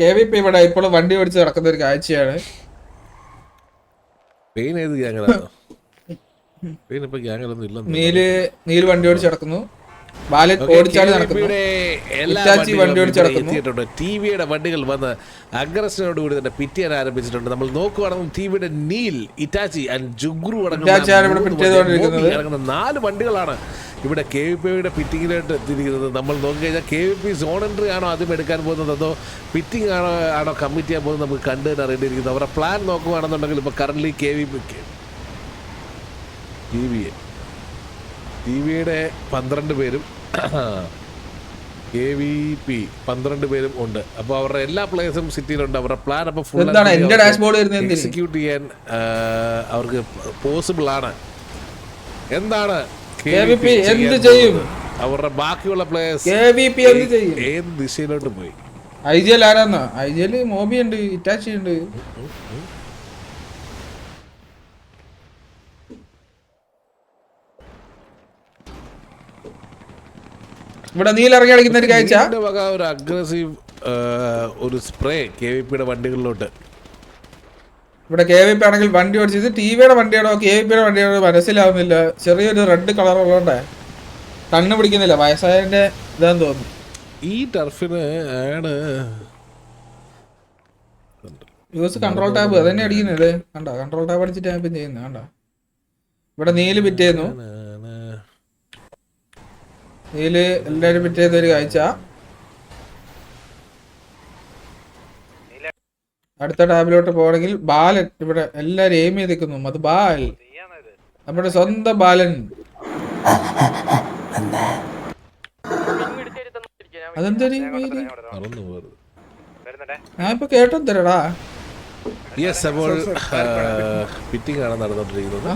KVP ഇവിടെ ഇപ്പോൾ വണ്ടി ഓടിച്ച് നടക്കുന്ന ഒരു കാഴ്ചയാണ്. നീല് വണ്ടി ഓടിച്ച് നടക്കുന്നു. ബാലൻ ഓടിച്ചാടി നടക്കുന്നു. ഇറ്റാച്ചി വണ്ടി ഓടിച്ച് നടക്കുന്നു. ടിവിയുടെ വണ്ടികൾ വന്ന് അഗ്രഷനോട് കൂടി തന്നെ പിറ്റിയാൻ ആരംഭിച്ചിട്ടുണ്ട്. നമ്മൾ നോക്കുവാണെങ്കിൽ ടിവിയുടെ നീൽ, ഇറ്റാച്ചി ആൻഡ് ജുഗ്രു അടങ്ങുന്ന 4 വണ്ടികളാണ് ഇവിടെ KVPയുടെ പിറ്റിങ്ങിലായിട്ട് എത്തിയിരിക്കുന്നത്. നമ്മൾ നോക്കിക്കഴിഞ്ഞാൽ KVP സോൺ എൻട്രി ആണോ ആദ്യം എടുക്കാൻ പോകുന്നത്, അതോ പിറ്റിംഗ് ആണോ കമ്മിറ്റ് ചെയ്യാൻ പോകുന്നത് നമുക്ക് കണ്ടു തന്നെ അറിയേണ്ടിയിരിക്കുന്നത്. അവരുടെ പ്ലാൻ നോക്കുകയാണെന്നുണ്ടെങ്കിൽ ഇപ്പോൾ കറന്റ് ടിവിയുടെ 12 പേരും KVP 12 പേരും ഉണ്ട്. അപ്പോൾ അവരുടെ എല്ലാ പ്ലേയേഴ്സും സിറ്റിയിലുണ്ട്. അവരുടെ പ്ലാൻ അപ്പോൾ ഫുൾ എക്സിക്യൂട്ട് ചെയ്യാൻ അവർക്ക് പോസിബിൾ ആണ്. എന്താണ് എന്ത് ചെയ്യും അവരുടെ ബാക്കിയുള്ള പ്ലേയേഴ്സ്? ഏത് ദിശയിലോട്ട് പോയി? IGL ആരാന്നോ? IGL മോബി ഉണ്ട്, ഇറ്റാച്ചി ഉണ്ട്. ഇവിടെ നീലിറങ്ങി അടിക്കുന്ന ഒരു കാഴ്ച. ഒരു അഗ്രസീവ് ഒരു സ്പ്രേ KVPയുടെ വണ്ടികളിലോട്ട്. ഇവിടെ KVP ആണെങ്കിൽ വണ്ടി ഓടിച്ചത് ടിവിയുടെ വണ്ടിയാണോ KVPയുടെ വണ്ടിയാണോ മനസ്സിലാവുന്നില്ല. ചെറിയൊരു റെഡ് കളർ ഉള്ളതുകൊണ്ടേ കണ്ണ് പിടിക്കുന്നില്ല. വയസ്സായതിന്റെ ഇതാന്ന് തോന്നുന്നു. ഈ ടർഫിന് യൂസ് കൺട്രോൾ ടാബ് അതന്നെ അടിക്കുന്നത്. കണ്ടോ, കൺട്രോൾ ടാബ് അടിച്ചിട്ട് ഞാൻ ചെയ്യുന്നത് കണ്ടോ. ഇവിടെ നീല് പിറ്റേന്നു. നീല് എല്ലാരും പിറ്റേന്ന് ഒരു കാഴ്ച. അടുത്ത ടാബിലോട്ട് പോകണമെങ്കിൽ ബാലൻ ഇവിടെ എല്ലാരും എയിം ചെയ്ത് നിൽക്കുന്നു. അത് ബാൽ, നമ്മുടെ സ്വന്തം ബാലൻ. അതെന്തൊരു ഞാൻ ഇപ്പൊ കേട്ടോ തരടാ.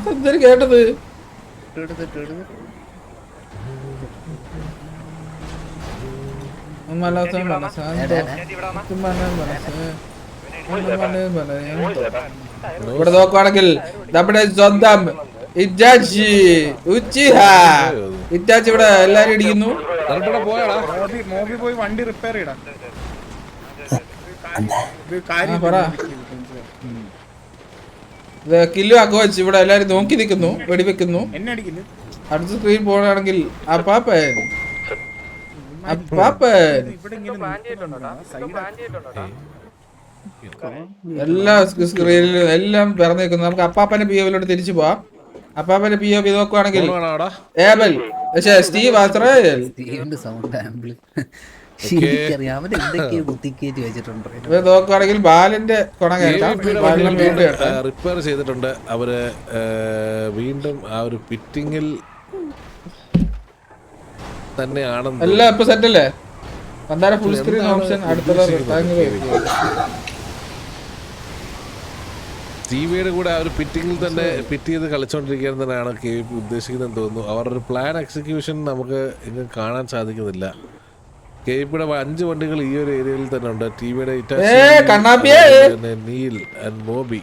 അതെന്തൊരു കേട്ടത്? ഇവിടെ നോക്കുവാണെങ്കിൽ നമ്മുടെ സ്വന്തം ഇറ്റാച്ചി ഇവിടെ എല്ലാരും ഇടിക്കുന്നു. വണ്ടി റിപ്പയർ ചെയ്യണം. കില്ലു അക്കോച്ച് ഇവിടെ എല്ലാരും നോക്കി നിൽക്കുന്നു, വെടിവെക്കുന്നു. അടുത്ത സ്ക്രീൻ പോകണമെങ്കിൽ അപ്പാപ്പൻ എല്ലാ സ്ക്രീനിലും എല്ലാം പിറന്നു നിൽക്കുന്നു. നമുക്ക് അപ്പാപ്പന്റെ POവിലോട്ട് തിരിച്ചു പോവാം. അപ്പാപ്പന്റെ POV നോക്കുവാണെങ്കിൽ ഏബൽ സ്റ്റീവ് നോക്കുവാണെങ്കിൽ ബാലന്റെ കൊണ റിപ്പയർ ചെയ്തിട്ടുണ്ട്. അവര് വീണ്ടും ആ ഒരു പിറ്റിങ്ങിൽ തന്നെയാണെന്ന് എല്ലാം ഇപ്പൊ സെറ്റ് അല്ലേ? പന്താര ഫുൾ സ്ക്രീൻ ഓപ്ഷൻ അടുത്തുള്ള ടിവിയുടെ കൂടെ ആ ഒരു പിറ്റിങ്ങിൽ തന്നെ പിറ്റ് ചെയ്ത് കളിച്ചോണ്ടിരിക്കുകയെന്ന് തന്നെയാണ് KVP ഉദ്ദേശിക്കുന്നതെന്ന് തോന്നുന്നു. അവരുടെ ഒരു പ്ലാൻ എക്സിക്യൂഷൻ നമുക്ക് ഇന്ന് കാണാൻ സാധിക്കുന്നില്ല. KVPയുടെ 5 വണ്ടികൾ ഈ ഒരു ഏരിയയിൽ തന്നെ ഉണ്ട്. ടിവിയുടെ നീൽ ആൻഡ് മോബി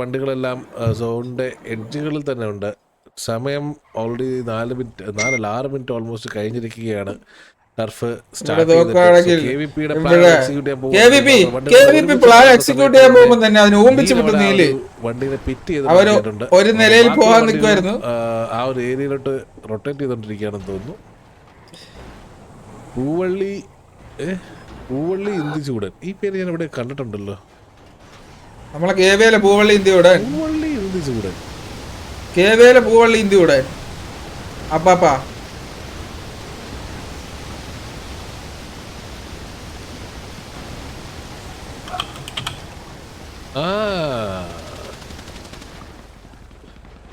വണ്ടികളെല്ലാം സോണിന്റെ എഡ്ജുകളിൽ തന്നെ ഉണ്ട്. സമയം ഓൾറെഡി 6 മിനിറ്റ് ഓൾമോസ്റ്റ് കഴിഞ്ഞിരിക്കുകയാണ്. ടർഫ് വണ്ടിനെ പിറ്റ് ചെയ്തിട്ടുണ്ട്. ഒരു നിലയിൽ പോകാൻ നിൽക്കുമായിരുന്നു. ആ ഒരു ഏരിയയിലോട്ട് റൊട്ടേറ്റ് ചെയ്തോണ്ടിരിക്കുകയാണെന്ന് തോന്നുന്നു. പൂവള്ളി ഇന്ത്യചൂടൻ, ഈ പേര് ഞാൻ ഇവിടെ കണ്ടിട്ടുണ്ടല്ലോ. നമ്മളെ കേവല പൂവള്ളി ഇന്ത്യയുടെ അപ്പാപ്പാ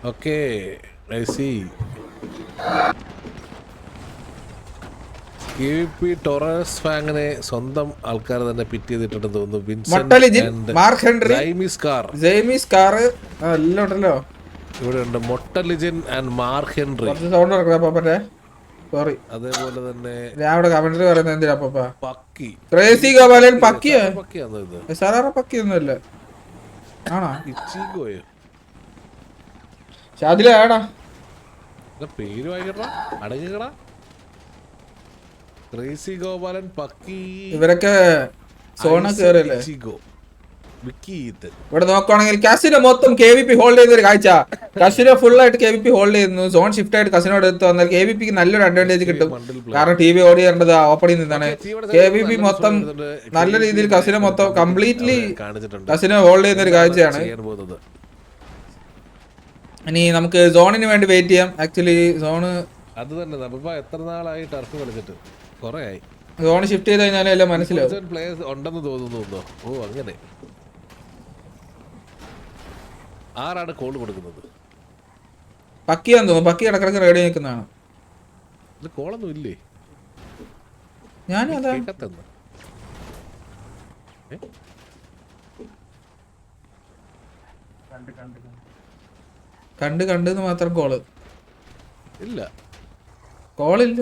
ഓക്കേ, ഐ സീ. KVP ടൊറസ് ഫാങ്ങിനെ സ്വന്തം ആൾക്കാർ തന്നെ പിറ്റ് ചെയ്തിട്ടുണ്ടെന്ന് തോന്നുന്നു. ഇവിടെ ഉണ്ട് മൊട്ടലിജിൻ ആൻഡ് മാർക്ക് ഹെൻറി. അതേപോലെ തന്നെ പേര് വായിക്കടാ, അടങ്ങിക്കടാ. ക്രേസി ഗോപാലൻ, പക്കി, ഇവരൊക്കെ സോണ കേറിയല്ലേ. ഇവിടെ നോക്കുവാണെങ്കിൽ കസിനോ മൊത്തം KVP ഹോൾഡ് ചെയ്യുന്ന ഒരു കാഴ്ച. കസിനോ ഫുൾ ആയിട്ട് KVP ഹോൾഡ് ചെയ്യുന്നു. സോൺ ഷിഫ്റ്റ് ആയിട്ട് കസിനോ എടുത്ത് വന്നാൽ KVPക്ക് നല്ലൊരു അഡ്വാൻറ്റേജ് കിട്ടും. കാരണം TV ഓടിയേണ്ടത് ഓപ്പണിൽ നിന്നാണ്. KVP മൊത്തം നല്ല രീതിയിൽ കസിനോ മൊത്തം കംപ്ലീറ്റ്ലി കസിനോ ഹോൾഡ് ചെയ്യുന്ന ഒരു കാഴ്ചയാണ്. ഇനി നമുക്ക് സോണിന് വേണ്ടി വെയിറ്റ് ചെയ്യാം. ആക്ച്വലി സോണ് അത് തന്നെ എത്ര നാളായി ടർഫ് കളിച്ചിട്ട് കുറെ ആയി. സോൺ ഷിഫ്റ്റ് ചെയ്ത് കഴിഞ്ഞാൽ എല്ലാം മനസ്സിലാവും. പ്ലേയേഴ്സ് ഉണ്ടെന്ന് തോന്നുന്നു. ഓ അങ്ങനെ ആരാണ് കോൾ കൊടുക്കുന്നത്? പക്കിയാന്ന് തോന്നുന്നു. പക്കി ഇടക്കിടക്ക് റേഡിയോ നിൽക്കുന്നതാണ്. കോളൊന്നും ഇല്ലേ? ഞാൻ അതാ കണ്ടെന്ന് മാത്രം കോള് ഇല്ല. കോളില്ല.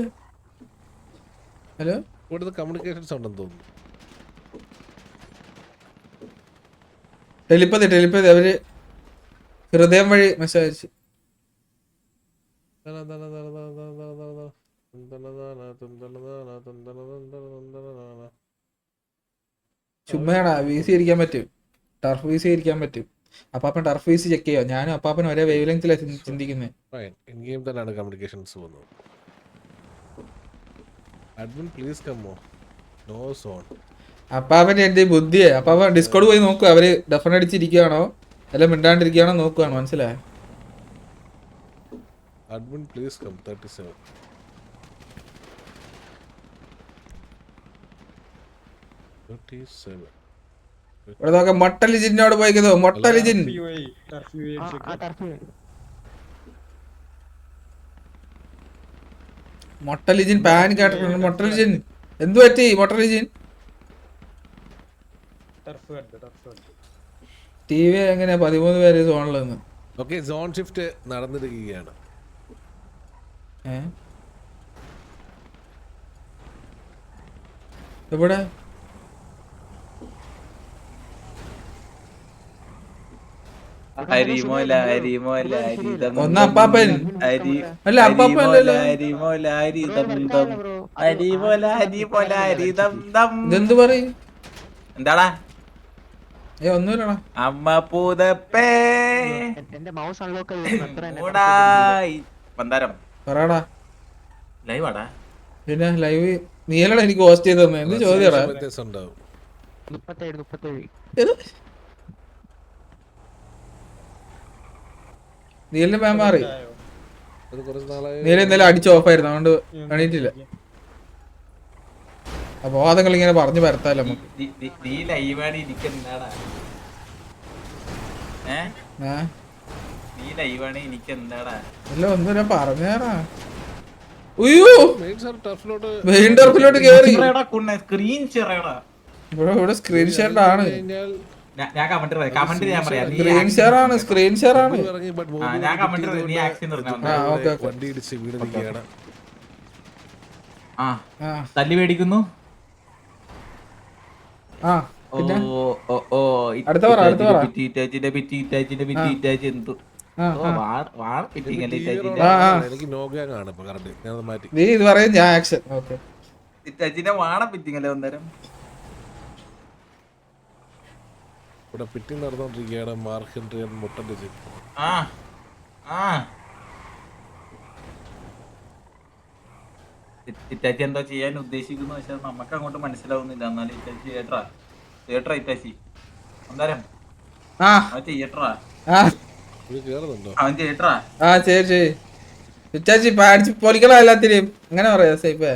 ഹലോ, ഇവിടുത്തെ കമ്മ്യൂണിക്കേഷൻസ് ഉണ്ടെന്ന് തോന്നുന്നു. ടെലിപ്പതി അവര് ഹൃദയം വഴി മെസ്സേജ് അയച്ചു. ചുമ്മാടാ VC ഇരിക്കാൻ പറ്റും. ടർഫ് VC ഇരിക്കാൻ പറ്റും. അപ്പാപ്പൻ ടർഫ് VC ചെക്ക് ചെയ്യാം. ഞാനും അപ്പാപ്പൻ ഒരേ വേവ് ലെങ്തിലാണ് ചിന്തിക്കുന്നത്. കമ്മ്യൂണിക്കേഷൻസ് വന്നു. അഡ്മിൻ പ്ലീസ് കമ്മോ നോ സോൺ. അപ്പാപ്പൻ എന്റെ ബുദ്ധിയെ അപ്പാപ്പൻ ഡിസ്കോഡ് പോയി നോക്കുക. അവര് ഡെഫൺ അടിച്ചിരിക്കുകയാണോ അല്ല മിണ്ടാണ്ടിരിക്കുകയാണോ നോക്കുകയാണ്. മനസ്സിലായോ? Admin please come 37. ഇവിടെ നോക്കാം. മൊട്ടലിജിനോട് പോയിക്കുന്നു. മൊട്ടലിജിൻ പാൻ കേട്ടിട്ടുണ്ട്. മൊട്ടലിജിൻ എന്തു പറ്റി? മൊട്ടലിജിൻ TV എങ്ങനെയാ 13 പേര് സോണിൽ നിന്ന്? ഓക്കെ, സോൺ ഷിഫ്റ്റ് നടന്നിരിക്കുകയാണ്. എവിടെ? ഒന്ന് അപ്പാപ്പൻ അല്ല അപ്പാപ്പൻ ഇതെന്ത് പറയും? എന്താടാ ഒന്നുമില്ലടാ. അമ്മ പൂതപ്പേ പറയടാ. ലൈവാടാ. പിന്നെ ലൈവ് നീലടാ എനിക്ക് ഹോസ്റ്റ് ചെയ്ത് തന്നെ. എന്ത് ചോദ്യടാ? നീലിന്റെ മാം മാറി. നീല എന്തായാലും അടിച്ച് ഓഫായിരുന്നു. അതുകൊണ്ട് എണീറ്റില്ല. അപ്പൊ വാദങ്ങൾ ഇങ്ങനെ പറഞ്ഞു പരത്താലോ നമുക്ക്. അല്ല ഒന്നും ഞാൻ പറഞ്ഞേറാ. മെയിൻ ടർഫിലോട്ട് കേറി. ഇവിടെ സ്ക്രീൻ ഷെയർ ആണ്. സ്ക്രീൻ ഷെയർ ആണ്. സ്ക്രീൻ ഷെയർ ആണ്. തല്ലി മേടിക്കുന്നു. അടുത്ത പറ. നീ ഇത് പറയും ഞാൻ ആക്ഷൻ. വാണം പിറ്റിങ്ങല്ലേ ഒന്നേരം. ഇവിടെ പിറ്റിംഗ് നടന്നുകൊണ്ടിരിക്കുകയാണ്. മാർക്ക് ഹെൻറി മുട്ടന്റെ ഇറ്റാച്ചി എന്താ ചെയ്യാൻ ഉദ്ദേശിക്കുന്നു പക്ഷെ നമുക്ക് അങ്ങോട്ട് മനസ്സിലാവുന്നില്ല. എന്നാലും ഇറ്റാച്ചി ചേട്ടാ ഇറ്റാച്ചി അന്നേരം ചെയ്യട്ടാ അവൻ ചേട്ടാ. ശരി ഇറ്റാച്ചി അടിച്ച് പൊലിക്കണ എല്ലാത്തിനെയും അങ്ങനെ പറയാ സേഫേ.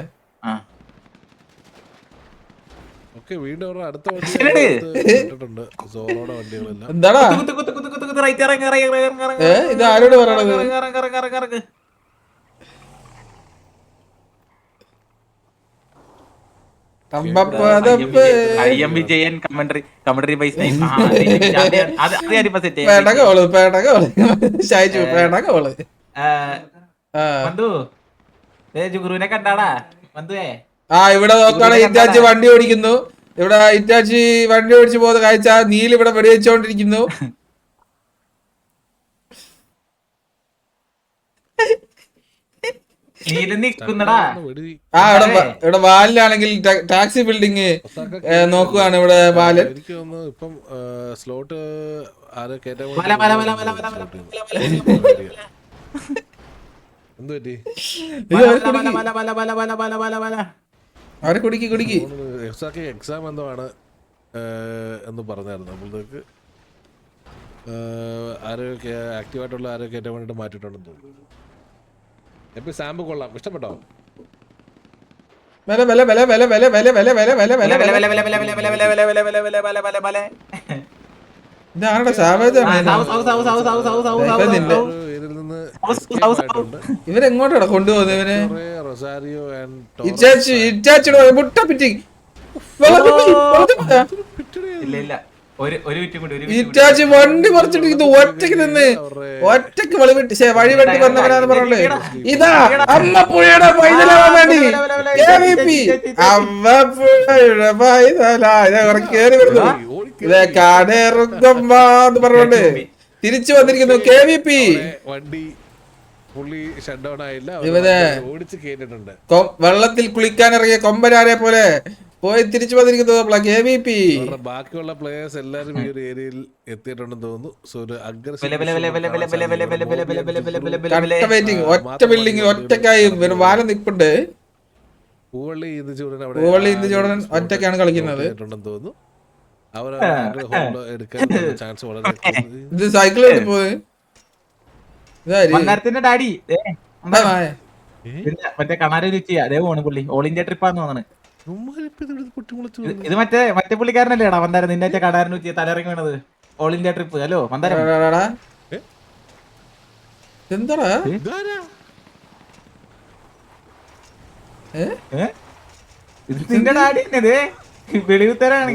എന്താടാ ഇത് ആരോട് പറയണത്? ജുഗുറുവിനെ കണ്ടാടാ ബന്ധുവേ? ഇവിടെ നോക്കാണ് ഇറ്റാച്ചി വണ്ടി ഓടിക്കുന്നു. ഇവിടെ ഇറ്റാച്ചി വണ്ടി ഓടിച്ചു പോകുന്ന കാഴ്ച. നീൽ ഇവിടെ വെടിവെച്ചോണ്ടിരിക്കുന്നു. നീല നിക്കുന്നടാ. ആ ഇവിടെ ബാലിലാണെങ്കിൽ ടാക്സി ബിൽഡിങ് നോക്കുകയാണ് ഇവിടെ ബാലൻ. എനിക്ക് തോന്നുന്നു ഇപ്പം സ്ലോട്ട് ആരോ കേറ്റാൻ എന്ത് പറ്റി അവരെ കുടുക്കി എക്സാം എന്തോ ആണ് എന്ന് പറഞ്ഞായിരുന്നു. നമ്മൾക്ക് ആരോ ആക്റ്റീവായിട്ടുള്ള ആരോ കയറ്റാൻ വേണ്ടിട്ട് മാറ്റിയിട്ടുണ്ടെന്ന് തോന്നുന്നു. എപ്പോ സാമ്പ് കൊള്ളാം, ഇഷ്ടപ്പെട്ടോ? ഇവരെങ്ങോട്ടാണ് കൊണ്ടുപോകുന്നത് ഇവന്? റൊസാരിയോ മുട്ടപ്പിറ്റി ഇറ്റാച്ചി വണ്ടി പറിച്ചിട്ട് ഒറ്റക്ക് നിന്ന് ഒറ്റക്ക് വഴി വെട്ടി വന്നവനാന്ന് പറഞ്ഞേ. ഇതാ അമ്മപ്പുഴയുടെ പൈതലാവാൻ വേണ്ടി അമ്മപ്പുഴയുടെ പൈതല കേറി വരുന്നു. ഇതേ കാടേറുമ്പന്ന് പറഞ്ഞോണ്ട് തിരിച്ചു വന്നിരിക്കുന്നു KVP. വണ്ടി വെള്ളത്തിൽ കുളിക്കാൻ ഇറങ്ങിയ കൊമ്പനാരെ പോലെ പോയി തിരിച്ചു വന്നിരിക്കുന്നു KVP. ബാക്കിയുള്ള പ്ലേയേഴ്സ് എല്ലാരും ഈ ഒരു ഏരിയയിൽ എത്തിയിട്ടുണ്ടെന്ന് തോന്നുന്നു. സോ ഒരു ഒറ്റ ബിൽഡിംഗ് ഒറ്റക്കായി വാല നിൽപ്പുണ്ട്. പൂവള്ളി ഇന്ത് ചൂടൻ ഒറ്റക്കാണ് കളിക്കുന്നത്. തോന്നുന്നു എടുക്കാൻ ചാൻസ് വളരെ ഇത് സൈക്കിൾ പോയി ഡാഡി മറ്റേ കണാരി രുചിയാ അതേ പോണ് പുള്ളി. ഓൾ ഇന്ത്യ ട്രിപ്പാന്ന് തോന്നണ്. ഇത് മറ്റേ പുള്ളിക്കാരനല്ലേടാ വന്നാരം നിന്റെ കടാരൻ രുചിയ തലയിറങ്ങി വീണത്. All India trip. ഹലോ വന്നാരം എന്താടാ ഇത് നിന്റെ ഡാഡി തന്നെ വെളിവുത്തരാണ്.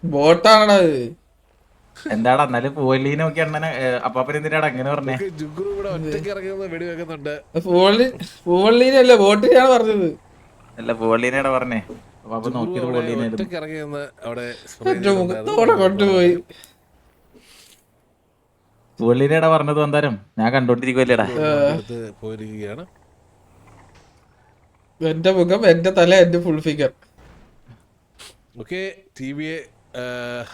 ബോട്ടാണത്. എന്താടാ എന്നാലും പൂവല്ലീനെ നോക്കി അണ്ണനെ അപ്പാപ്പൻ എന്തിനാടാ അങ്ങനെ പറഞ്ഞേ? പൂവള്ളീനല്ല ബോട്ടിനാണ് പറഞ്ഞത്. അല്ല പൂവള്ളീനാണ് പറഞ്ഞേ. അപ്പാപ്പ നോക്കിയത് കൊണ്ടുപോയി. പൂവള്ളീനാടാ പറഞ്ഞത് വന്നാരം. ഞാൻ കണ്ടോണ്ടിരിക്കുവല്ലേടാ. പോയിരിക്കുകയാണ്. എന്റെ മുഖം, എന്റെ തല, എന്റെ ഫുൾ ഫിഗർ. ഓക്കെ, TVയെ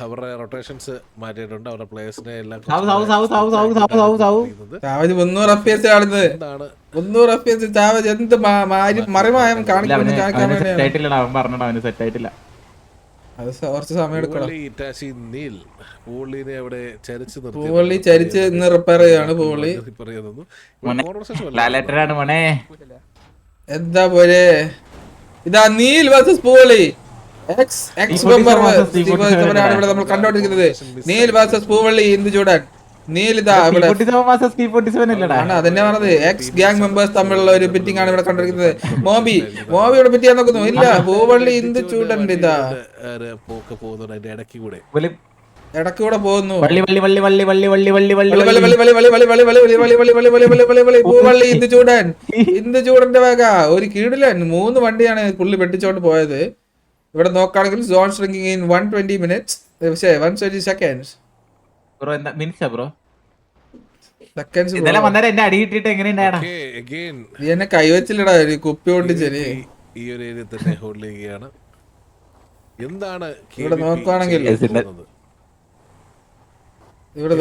അവരുടെ റൊട്ടേഷൻസ് മാറ്റിയിട്ടുണ്ട്. അവരുടെ പ്ലേയേഴ്സിനെ എല്ലാം 300 FPS കാണുന്നത്. 300 FPS ചാവജ് എന്ത് മറിമായം കാണിക്കാൻ സെറ്റായിട്ടില്ല. അത് കുറച്ച് സമയം എടുക്കണം. പൂവള്ളി ചരിച്ച് ഇന്ന് റിപ്പയർ ചെയ്യാണ്. പൂവള്ളി എന്താ പോലെ ഇതാ നീൽ വേഴ്സസ് പൂവള്ളി. ഇവിടെ നമ്മൾ കണ്ടോണ്ടിരിക്കുന്നത് നീൽ വേഴ്സസ് പൂവള്ളി ഇന്ത് ചൂടാൻ. നീൽ ഇതാ ഇവിടെ അതന്നെ പറഞ്ഞത്. എക്സ് ഗ്യാങ് മെമ്പേഴ്സ് തമ്മിലുള്ള ഒരു ബിറ്റിംഗ് ആണ് ഇവിടെ കണ്ടിരിക്കുന്നത്. മോബി ഇവിടെ ബിറ്റ് ചെയ്യാൻ നോക്കുന്നു. ഇല്ല, പൂവള്ളി ഇന്ത് ചൂടൻ ഇതാ ഇടക്കൂടെ പോകുന്നു. പൂവള്ളി ഇന്ത് ചൂടന്റെ വേഗ ഒരു കീടില്ല. 3 വണ്ടിയാണ് പുള്ളി വെട്ടിച്ചോണ്ട് പോയത്. ഇവിടെ നോക്കുകയാണെങ്കിൽ zone shrinking in 120 minutes. 120 seconds. എന്നെ കൈവച്ചില്ലടാ ഒരു കുപ്പി കൊണ്ട് ശരി. എന്താണ് ഇവിടെ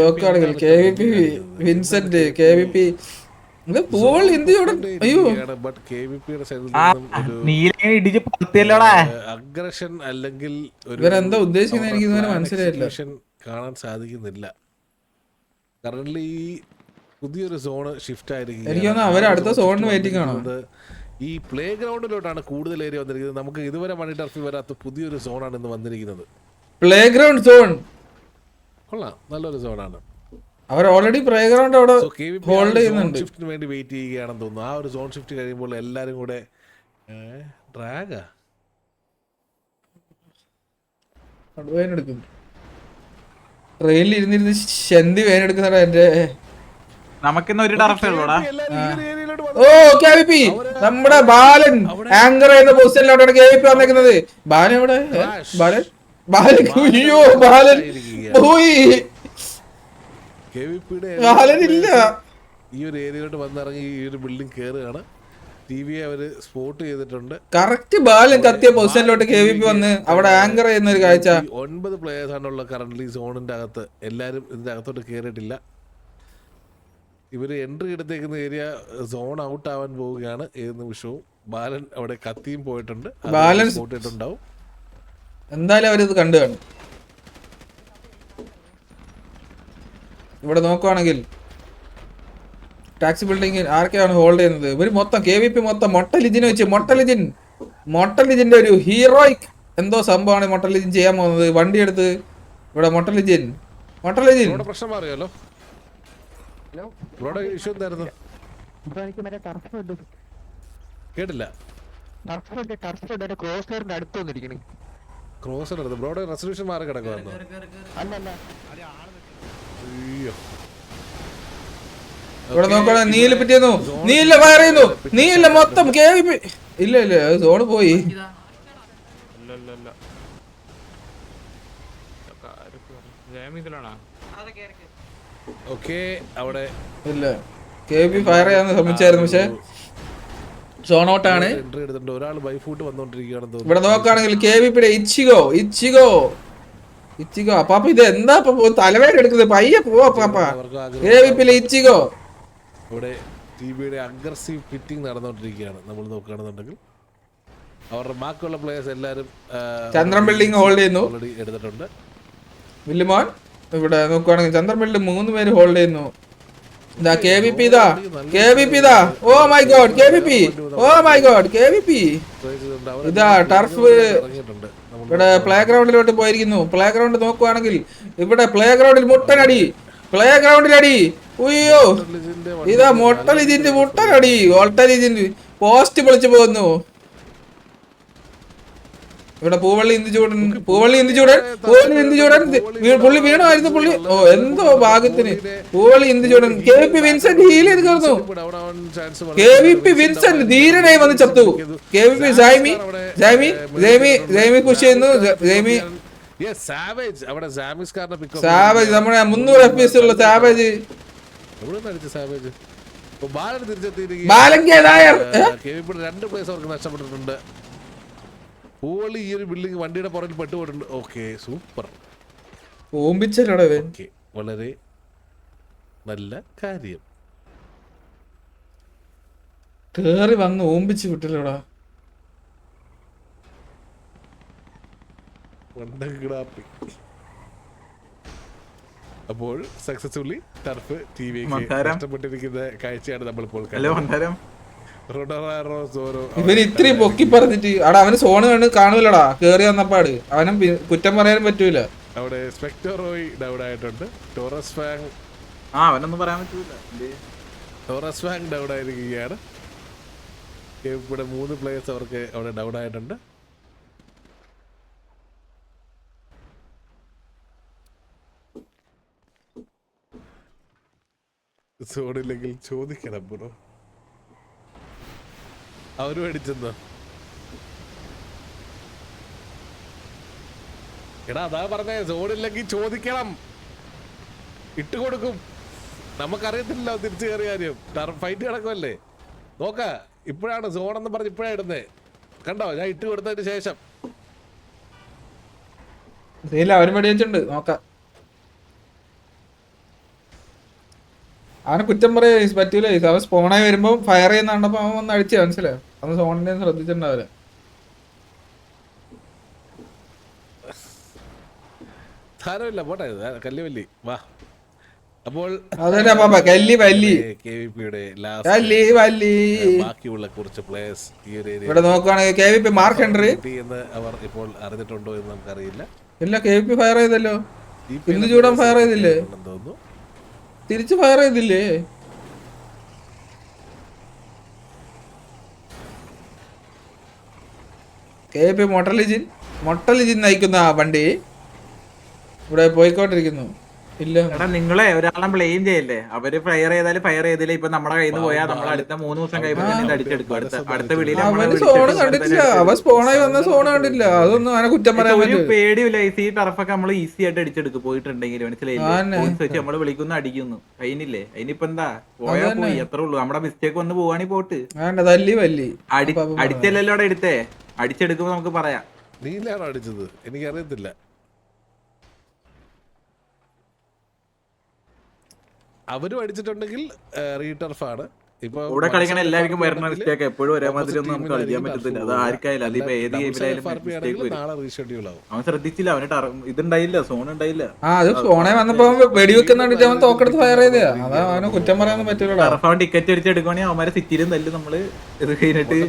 നോക്കുകയാണെങ്കിൽ KVP വിൻസെന്റ് KVP പൂവള്ളി ഇന്ത് ചൂടൻ. അയ്യോ അഗ്രഷൻ അല്ലെങ്കിൽ ഇവരെന്താ ഉദ്ദേശിക്കുന്നത് എനിക്ക് ഇതുവരെ മനസ്സിലായില്ല. കാണാൻ സാധിക്കുന്നില്ല. കറന്റ്ലി പുതിയൊരു സോണ് ഷിഫ്റ്റ് ആയിരിക്കും. എനിക്ക് തോന്നുന്നു അവർ അടുത്ത സോണിന് വെയിറ്റിംഗ് ആണോ? ഈ പ്ലേ ഗ്രൗണ്ടിലോട്ടാണ് കൂടുതൽ ഏരിയ വന്നിരിക്കുന്നത്. നമുക്ക് ഇതുവരെ മണി ടർഫിൽ വരാത്ത പുതിയൊരു സോണാണ് ഇന്ന് വന്നിരിക്കുന്നത്. പ്ലേ ഗ്രൗണ്ട് സോൺ കൊള്ളാം, നല്ലൊരു സോണാണ്. അവർ ഓൾറെഡി പ്ലേ ഗ്രൗണ്ട് അവിടെ ഹോൾഡ് ചെയ്യുന്നുണ്ട്. ഷിഫ്റ്റിന് വേണ്ടി വെയിറ്റ് ചെയ്യുകയാണെന്ന് തോന്നുന്നു. ആ ഒരു സോൺ ഷിഫ്റ്റ് കഴിയുമ്പോൾ എല്ലാരും കൂടെ ഡ്രാഗാ വേനെടുക്കുന്നു. ട്രെയിനിൽ ഇരുന്നിരുന്ന് ശന്തി വേനെടുക്കുന്നതാ എന്റെ. നമ്മുടെ ബാലൻ ആങ്കർ എന്ന പൊസിഷനിലോട്ടാണ് KVP വന്നേക്കുന്നത്. ബാലൻ എവിടെ? ബാലൻ അയ്യോ ബാലൻ പോയി. ബാലൻ ഇല്ല. ഈ ഒരു ഏരിയയിലോട്ട് വന്നിറങ്ങി ഈ ഒരു ബിൽഡിംഗ് കയറുകയാണ്. TV അവർ സ്പോട്ട് ചെയ്തിട്ടുണ്ട്. കറക്റ്റ് ബാലൻ കത്തിയ പൊസിഷനിലോട്ട് KVP വന്ന് അവിടെ ആങ്കർ ചെയ്യുന്ന ഒരു കാഴ്ച. 9 പ്ലേയേഴ്സ് ആണുള്ള കറന്റ് സോണിന്റെ അകത്ത്. എല്ലാവരും ഇതിന്റെ അകത്തോട്ട് കയറിയിട്ടില്ല. ഇവര് എൻട്രി എടുത്തേക്കുന്ന ഏരിയ സോൺ ഔട്ട് ആവാൻ പോവുകയാണ് ഏത് നിമിഷവും. ബാലൻ അവിടെ കത്തിയും പോയിട്ടുണ്ട്. ബാലൻ പോയിട്ടുണ്ടാവും. എന്തായാലും അവരിത് കണ്ടു കാണും. ഇവിടെ നോക്കുവാണെങ്കിൽ ടാക്സി ബിൽഡിംഗ് ആർക്കെയാണ് ഹോൾഡ് ചെയ്യുന്നത്? ഇവര് മൊത്തം KVP മൊത്തം മൊട്ടലിജിനെ വെച്ച് മൊട്ടലിജിന്റെ ഒരു ഹീറോയിക് എന്തോ സംഭവമാണ് മൊട്ടലിജിൻ ചെയ്യാൻ പോകുന്നത്. വണ്ടി എടുത്ത് ഇവിടെ മൊട്ടലിജിൻ പ്രശ്നം അറിയാലോ. കേട്ടില്ല. ക്രോസർ എടുത്ത് ബ്രോഡ് റെസൊല്യൂഷൻ മാറി കിടക്കുവായിരുന്നു. അയ്യോ ഇവിടെ നോക്കണ നീല പറ്റിയെന്നു. നീല ഫയർ ചെയ്യുന്നു. നീല മൊത്തം KVP. ഇല്ല സോണ് പോയി. ഓക്കെ അവിടെ ഇല്ല KVP ഫയർ ചെയ്യാൻ ശ്രമിച്ചായിരുന്നു, പക്ഷെ സോൺ ഔട്ട് ആണ്. എൻട്രി എടുത്തിട്ടുണ്ട്. ഒരാൾ ബൈ ഫുട്ട് വന്നോണ്ടിരിക്കുകയാണെന്ന് തോന്നുന്നു. ഇവിടെ നോക്കുകയാണെങ്കിൽ KVPയുടെ ഇച്ചിഗോ പാപ്പ ഇത് എന്താ തലവേദന എടുക്കുന്നത്? പയ്യെ പോവാ പാപ്പ. KVPയിലെ ഇച്ചിഗോ ഇവിടെ TVയുടെ അഗ്രസീവ് പിറ്റിംഗ് നടന്നുകൊണ്ടിരിക്കുകയാണ്. നമ്മൾ നോക്കുകയാണെന്നുണ്ടെങ്കിൽ അവരുടെ ബാക്കിയുള്ള പ്ലേയേഴ്സ് എല്ലാവരും ചന്ദ്രൻ ബിൽഡിംഗ് ഹോൾഡ് ചെയ്യുന്നു. ഓൾറെഡി എടുത്തിട്ടുണ്ട്. വില്ലുമോൻ ഇവിടെ നോക്കുകയാണെങ്കിൽ ചന്ദ്രൻ ബിൽഡിംഗ് 3 പേര് ഹോൾഡ് ചെയ്യുന്നു. KVP ഇതാ. ഓ മൈ ഗോഡ് KVP ഇതാ ടർഫ്. ഇവിടെ പ്ലേ ഗ്രൗണ്ടിലോട്ട് പോയിരിക്കുന്നു. പ്ലേ ഗ്രൗണ്ട് നോക്കുവാണെങ്കിൽ ഇവിടെ പ്ലേ ഗ്രൗണ്ടിൽ മുട്ടനടി. ഉയ്യോ ഇതാ മൊട്ടലിജിന്റെ മുട്ടനടി. ഓൾട്ടലിജിന്റെ പോസ്റ്റ് പൊളിച്ചു പോകുന്നു. ഇവിടെ പൂവള്ളി ഇന്ദുചൂടൻ പുള്ളി വീണായിരുന്നു. പുള്ളി എന്തോ ഭാഗ്യത്തിന് പൂവള്ളി ഇന്ദുചൂടൻ. KVP വിൻസെന്റ് ഹീൽ ചെയ്ത് കയറുന്നു. KVP വിൻസെന്റ് ധീരനായി വന്ന് ചത്തു. KVP ജൈമി പുഷ് ചെയ്യുന്നു. സാവേജ് നമ്മുടെ 300 FPS ഉള്ള സാവേജ്. രണ്ട് പ്ലേസ് അവർക്ക് നഷ്ടപ്പെട്ടിട്ടുണ്ട്. പൂവള്ളി ഈ ഒരു ബിൽഡിംഗ് വണ്ടിയുടെ പുറകിൽ പെട്ടുപോയിട്ടുണ്ട്. Okay super. വളരെ നല്ല കാര്യം. കേറി വന്ന് ഓമ്പിച്ച് വിട്ടില്ലടാ. അപ്പോൾ സക്സസ്ഫുള്ളി ടർഫ് TVക്ക് നഷ്ടപ്പെട്ടിരിക്കുന്ന കാഴ്ചയാണ് നമ്മളിപ്പോൾ ഇവന് ഇത്രയും പൊക്കി പറഞ്ഞിട്ട് അവിടെ അവന് സോണ് കാണൂലടാ. കേറി വന്നപ്പാട് അവനും കുറ്റം പറയാനും പറ്റൂല. അവിടെ സ്പെക്ടറോയി ഡൗൺ ആയിട്ടുണ്ട്. ടോറസ് ഫാങ് അവനൊന്നും പറയാൻ പറ്റൂല. ഡൗൺ ആയിരിക്കുകയാണ്. ഇവിടെ 3 പ്ലേയേഴ്സ് അവർക്ക് അവിടെ ഡൗൺ ആയിട്ടുണ്ട്. സോണില്ലെങ്കിൽ ചോദിക്കണം ബ്രോ. അവരും അടിച്ചെന്നോ? എടാ അതാ പറഞ്ഞേ, സോണില്ലെങ്കിൽ ചോദിക്കണം, ഇട്ടുകൊടുക്കും. നമുക്കറിയത്തില്ലല്ലോ തിരിച്ചു കയറിയ കാര്യം. ഫൈറ്റ് കിടക്കുമല്ലേ. നോക്ക ഇപ്പോഴാണ് സോണെന്ന് പറഞ്ഞ് ഇപ്പോഴാണ് ഇടുന്നേ. കണ്ടോ ഞാൻ ഇട്ട് കൊടുത്തതിന് ശേഷം. അവരും വെടിവെച്ചിട്ടുണ്ട്. നോക്കാം. അവനെ കുറ്റം പറയാ പറ്റൂല. അവൻ സ്പോണായി വരുമ്പോ ഫയർ ചെയ്യുന്ന കണ്ടപ്പോ അവൻ വന്ന് അടിച്ചു. മനസ്സിലായോ? അവൻ സോണിനെ ശ്രദ്ധിച്ചിട്ടുണ്ടാവില്ല. സാരമില്ല പോട്ടെ. കല്ലുവല്ലി വാ. അപ്പോൾ ബാക്കിയുള്ള കുറച്ച് പ്ലേയേഴ്സ് ഈ ഒരു ഇവിടെ നോക്കുകയാണെങ്കിൽ KVP മാർക്ക് ഹെൻറി എന്ന് അവർ ഇപ്പോൾ അറിഞ്ഞിട്ടുണ്ടോ എന്ന് നമുക്കറിയില്ല. ഇല്ല KVP ഫയർ ചെയ്തല്ലോ. ഇന്ന് ചൂടാൻ ഫയർ ചെയ്തില്ലേ? തോന്നുന്നു തിരിച്ച് ഫയർ ചെയ്തില്ലേ? KVP മൊട്ടലിജിൻ നയിക്കുന്ന വണ്ടി ഇവിടെ പോയിക്കൊണ്ടിരിക്കുന്നു. ഇല്ല. എടാ നിങ്ങളെ ഒരാളെ ബ്ലെയിം ചെയ്യല്ലേ, അവര് ഫയർ ചെയ്താലും ഫയർ ചെയ്തില്ല, ഇപ്പൊ നമ്മുടെ കയ്യിൽ നിന്ന് പോയാൽ നമ്മൾ അടുത്ത 3 ദിവസം കഴിയുമ്പോൾ അടിച്ചെടുക്കും. അടുത്ത വിളിയിൽ അവന് സോണ് കണ്ടിട്ടില്ല, അവൻ സ്പോണായി വന്ന സോണ് കണ്ടിട്ടില്ല. അതൊന്നും അവനെ കുറ്റം പറയാൻ ഒരു പേടിയില്ല. ഈ ടർഫൊക്കെ നമ്മൾ ഈസി ആയിട്ട് അടിച്ചെടുക്കും പോയിട്ടുണ്ടെങ്കിൽ, മനസ്സിലായില്ലേ? വെച്ച് നമ്മള് വിളിക്കുന്നു അടിക്കുന്നു, അതിനില്ലേ അതിനിപ്പോ എന്താ, പോയാ പോയി, എത്ര ഉള്ളൂ. നമ്മുടെ മിസ്റ്റേക്ക് വന്ന് പോവാണെങ്കിൽ പോട്ട്, അടിച്ചല്ലോ അവിടെ എടുത്തേ, അടിച്ചെടുക്കുമ്പോ നമുക്ക് പറയാം. നീലാണോ അടിച്ചത്? എനിക്കറിയത്തില്ല. അവരും അടിച്ചിട്ടുണ്ടെങ്കിൽ റീടർഫാണ്. ഇപ്പൊ ഇവിടെ കളിക്കണ എല്ലാവർക്കും വരുന്ന മിസ്റ്റേക്ക് എപ്പോഴും ഒരേമാതിരി ഒന്നും നമുക്ക് കളിക്കാൻ പറ്റത്തില്ല. അത് ആർക്കായാലും, അതിപ്പോ ഏത് ഗെയിമിലായാലും മിസ്റ്റേക്ക് വരും. അവൻ ശ്രദ്ധിച്ചില്ല, അവന് ഇതുണ്ടായില്ല, സോൺ ഉണ്ടായില്ല. സോണെ വന്നപ്പോ വെടിവെക്കുന്ന അവൻ തോക്കെടുത്ത് ഫയർ ചെയ്തയാ. അതാ അവന് കുറ്റം പറയാനൊന്നും പറ്റില്ല. ടർഫ് അവൻ ടിക്കറ്റ് അടിച്ചെടുക്കുവാണെങ്കിൽ അവന്മാരെ സിറ്റിയിലും തല്ലും നമ്മള്. ഇത് കഴിഞ്ഞിട്ട്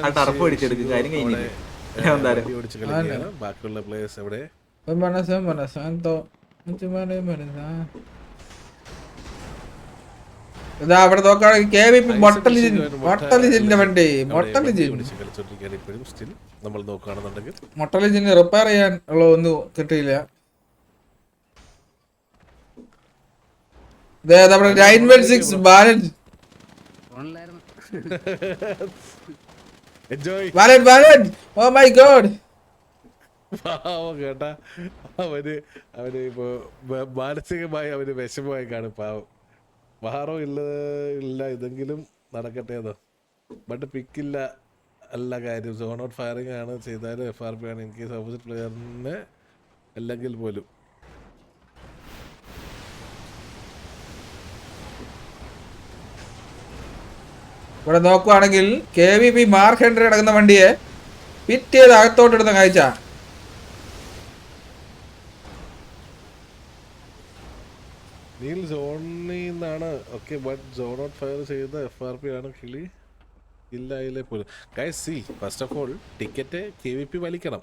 ആ ടർഫ് അടിച്ചെടുക്കും, കാര്യം കഴിഞ്ഞില്ല. ബാക്കിയുള്ള പ്ലേയേഴ്സ് എവിടെ? ഇതാ അവിടെ നോക്കുകയാണെങ്കിൽ KVP മൊട്ടലിജിന്റെ വണ്ടി, മൊട്ടലിജിന് റിപ്പയർ ചെയ്യാൻ ഉള്ള ഒന്നും കിട്ടിയില്ല. നമ്മുടെ 916 ബാലൻസ് ഓ മൈ ഗോഡ്. കേട്ടാ, അവന് ഇപ്പൊ മാനസികമായി അവന് വിഷമമായി കാണും. പാവം വാറോ ഇല്ല ഇതെങ്കിലും നടക്കട്ടെ എന്നോ. ബട്ട് പിക്കില്ല അല്ല കാര്യം. സോൺ ഔട്ട് ഫയറിംഗ് ആണ് ചെയ്താലും FRP ആണ് ഇൻ കേസ് ഓപ്പോസിറ്റ് പ്ലെയറിന് അല്ലെങ്കിൽ പോലും. ഇവിടെ നോക്കുവാണെങ്കിൽ KVP മാർക്ക് ഹെൻറി കിടക്കുന്ന വണ്ടിയെ പിറ്റ് ചെയ്ത് അകത്തോട്ടെടുത്ത കാഴ്ച. നീൽ സോണിൽ നിന്നാണ് okay, but zone out fire ചെയ്ത FRP ആണ് കിളി ഇല്ലായില്ലേ പോലും. Guys see, first of all ticket KVP വലിക്കണം.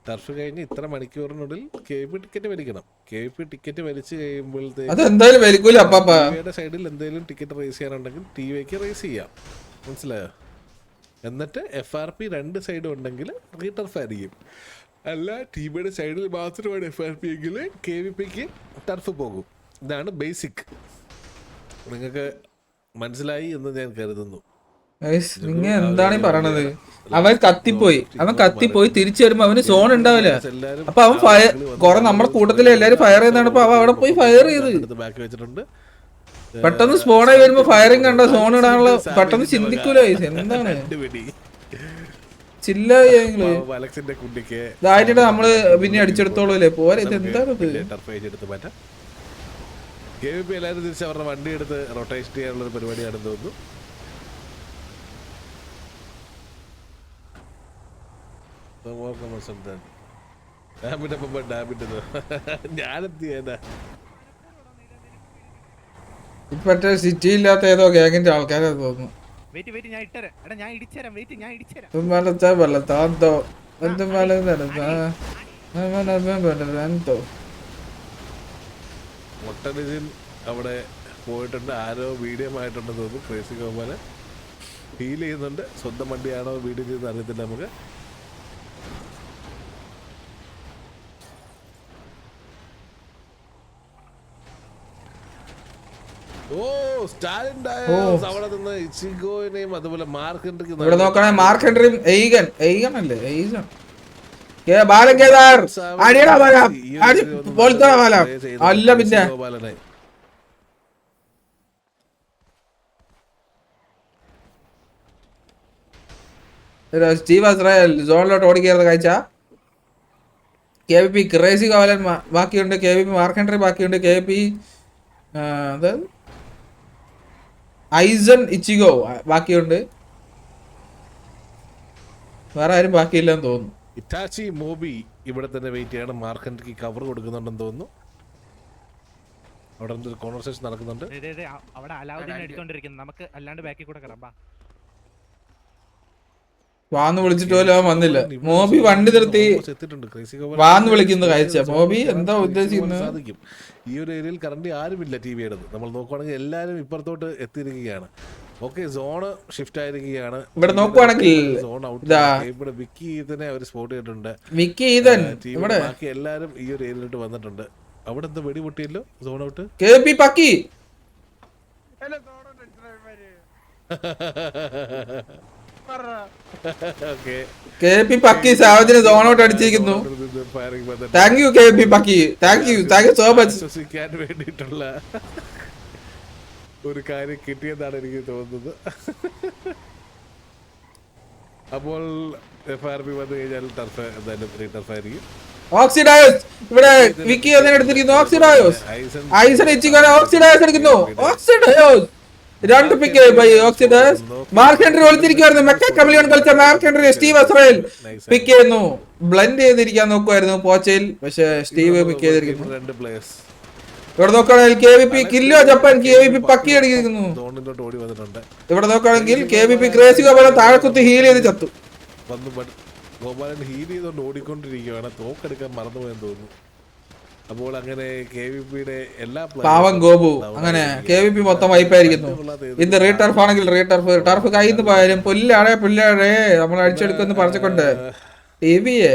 ടർഫ് കഴിഞ്ഞ് ഇത്ര മണിക്കൂറിനുള്ളിൽ KVP ടിക്കറ്റ് വലിക്കണം. KVP ടിക്കറ്റ് വലിച്ചു കഴിയുമ്പോഴത്തേക്ക് സൈഡിൽ എന്തെങ്കിലും ടിക്കറ്റ് റേസ് ചെയ്യാനുണ്ടെങ്കിൽ TVക്ക് റേസ് ചെയ്യാം, മനസ്സിലായോ? എന്നിട്ട് FRP 2 സൈഡും ഉണ്ടെങ്കിൽ റീടർഫ് ആയിരിക്കും. അല്ല TVയുടെ സൈഡിൽ മാത്രമാണ് FRP എങ്കിൽ KVPക്ക് ടർഫ് പോകും. ഇതാണ് ബേസിക്. നിങ്ങൾക്ക് മനസ്സിലായി എന്ന് ഞാൻ കരുതുന്നു. നിങ്ങൾ എന്താണ് പറയണത്? അവൻ കത്തിപ്പോയി തിരിച്ചു വരുമ്പോ അവന് സോൺ ഉണ്ടാവില്ല. അപ്പൊ അവൻ കൊറേ നമ്മുടെ കൂട്ടത്തില് എല്ലാരും ഫയർ ചെയ്യുന്നതാണ്. അപ്പൊ അവൻ അവിടെ പോയി ഫയർ ചെയ്ത് പെട്ടെന്ന് സ്പോണായി വരുമ്പോ ഫയറിങ് കണ്ട സോൺ ഇടാനുള്ള പെട്ടെന്ന് ചിന്തിക്കൂല. എന്താണ് ചില്ല ഇതായിട്ട് നമ്മള് പിന്നെ അടിച്ചെടുത്തോളൂല്ലേ പോരെ. ഇത് എന്താണ് KVP എല്ലാവരും തിരിച്ച് അവരുടെ വണ്ടി എടുത്ത് റൊട്ടേറ്റ് ചെയ്യാനുള്ളൊരു പരിപാടിയാണെന്ന് തോന്നുന്നു. ഞാനെത്തിയേതാ ഇപ്പറ്റേ സിറ്റി ഇല്ലാത്ത ഏതോ ഗ്യാങ്ങിന്റെ ആൾക്കാരെ തോന്നുന്നു. മൊട്ടലിജിൻ അവിടെ പോയിട്ടുണ്ട്. ആരോ വീഡിയോ ആയിട്ടുണ്ടെന്ന് തോന്നുന്നു. ക്രേസി ഗോപാല് ഫീൽ ചെയ്യുന്നുണ്ട്. സ്വന്തം വണ്ടിയാണോ വീഡിയോ ചെയ്ത് അറിയത്തില്ല നമുക്ക്. ഓ സ്റ്റാലിൻ ഡയസ് അവിടെ നിന്ന് ഇച്ചിഗോനെയും അതുപോലെ മാർക്ക് ഹെൻറിക്കും ഇവിടെ നോക്കണേ. മാർക്ക് ഹെൻറിയും എയ്ഗൻ അല്ലേ എയ്ഗൻ ബാലൻ കേദാർ അടിയടാ ബാലാ അടി പോലത്തെ ബാല അല്ല പിന്നെ സ്റ്റീവ് ഇസ്രായേൽ സോണിലോട്ട് ഓടിക്കയറുന്ന കാഴ്ച. KVP ക്രേസി കോവലൻ ബാക്കിയുണ്ട്. KVP മാർക്ക് ഹെൻറി ബാക്കിയുണ്ട്. KVP ഐസൺ ഇച്ചിഗോ ബാക്കിയുണ്ട്. വേറെ ആരും ബാക്കിയില്ലെന്ന് തോന്നുന്നു. ഇറ്റാച്ചി മോബി ഇവിടെ തന്നെ വെയിറ്റ് ചെയ്യണം. മാർക്ക് ഹെൻറിക്ക് കവർ കൊടുക്കുന്നുണ്ടെന്ന് തോന്നുന്നു. അവിടെ ഒരു കോൺവെർസേഷൻ നടക്കുന്നുണ്ട്. വാന്ന് വിളിച്ചിട്ട് പോലും അവൻ വന്നില്ല. മോബി വണ്ടി നിർത്തി വാന്ന് വിളിക്കുന്ന കാഴ്ച. മോബി എന്താ ഉദ്ദേശിക്കുന്നത്? സാധിക്കും. ഈ ഒരു ഏരിയയിൽ കറണ്ട് ആരുമില്ല TVയുടെ. നമ്മൾ നോക്കുവാണെങ്കിൽ എല്ലാവരും ഇപ്പുറത്തോട്ട് എത്തിയിരിക്കുകയാണ്. ഓക്കെ, സോണ് ഷിഫ്റ്റ് ആയിരിക്കുകയാണ്. ഇവിടെ നോക്കുവാണെങ്കിൽ സോൺ ഔട്ട്. ഇവിടെ വിക്കി ഈതനെ അവർ സ്പോട്ട് ചെയ്തിട്ടുണ്ട്. വിക്കി ഈതൻ ബാക്കി എല്ലാവരും ഈ ഒരു ഏരിയയിലോട്ട് വന്നിട്ടുണ്ട്. അവിടെ എന്താ വെടി പൊട്ടിയല്ലോ സോൺ ഔട്ട്. KVP പക്കി KVP പക്കി സാവജിന് സോൺ ഔട്ട് അടിച്ചിരിക്കുന്നു. താങ്ക് യു KVP പക്കി, താങ്ക് യു സോ മച്ച്. വിശ്വസിക്കാൻ വേണ്ടിയിട്ടുള്ള ഒരു കാര്യം കിട്ടിയെന്നാണ് എനിക്ക് തോന്നുന്നത്. അപ്പോൾ FRP വന്നു കഴിഞ്ഞാൽ ടർഫ് എന്തായാലും റീടർഫ് ആയിരിക്കും. ഓക്സിഡയോസ് ഇവിടെ വിക്കി ഒന്നിനെ എടുത്തിരിക്കുന്നു. ഓക്സിഡയോസ് ഐസൺ ഇച്ചിക്കോനെ ഓക്സിഡയോസ് എടുക്കുന്നു. ഓക്സിഡയോസ് 2 പിക്ക് ബൈ ഓക്സിഡയോസ്. മാർക്ക് ഹെൻറി ഒളിച്ചിരിക്കുവായിരുന്നു. മെക്ക കമലിയോൺ കളിച്ച മാർക്ക് ഹെൻറി സ്റ്റീവ് അസ്രയേൽ പിക്ക് ചെയ്യുന്നു. ബ്ലെൻഡ് ചെയ്തിരിക്കാൻ നോക്കുമായിരുന്നു പോച്ചയിൽ, പക്ഷെ സ്റ്റീവ് പിക്ക് ചെയ്തിരിക്കുന്നു. 2 പ്ലേയേഴ്സ് ഇവിടെ നോക്കുകയാണെങ്കിൽ KVP kilo Japan KVP Pakki അടിക്കുന്നു. സോണിലോട്ട് ഓടി വന്നിട്ടുണ്ട്. ഇവിടെ നോക്കുകയാണെങ്കിൽ KVP ക്രേസി ഗോപാലൻ താഴെ കുത്തി ഹീൽ ചെയ്ത് ചത്തു. ഗോപാലൻ ഹീൽ ചെയ്തുകൊണ്ട് ഓടിക്കൊണ്ടിരിക്കുകയാണ്. തോക്കെടുക്കാൻ മറന്നുപോയെന്ന് തോന്നുന്നു. അപ്പോൾ അങ്ങനെ KVPയുടെ എല്ലാ പാവം ഗോപു അങ്ങനെ KVP മൊത്തം വൈപ്പായിരിക്കുന്നു. ഇത് റീടർഫ് ആണെങ്കിൽ ടർഫ് കയ്യിൽ നിന്ന് പോയാലും പുല്ലാടേ നമ്മൾ അടിച്ചെടുക്കുമെന്ന് പറഞ്ഞുകൊണ്ട് TVയെ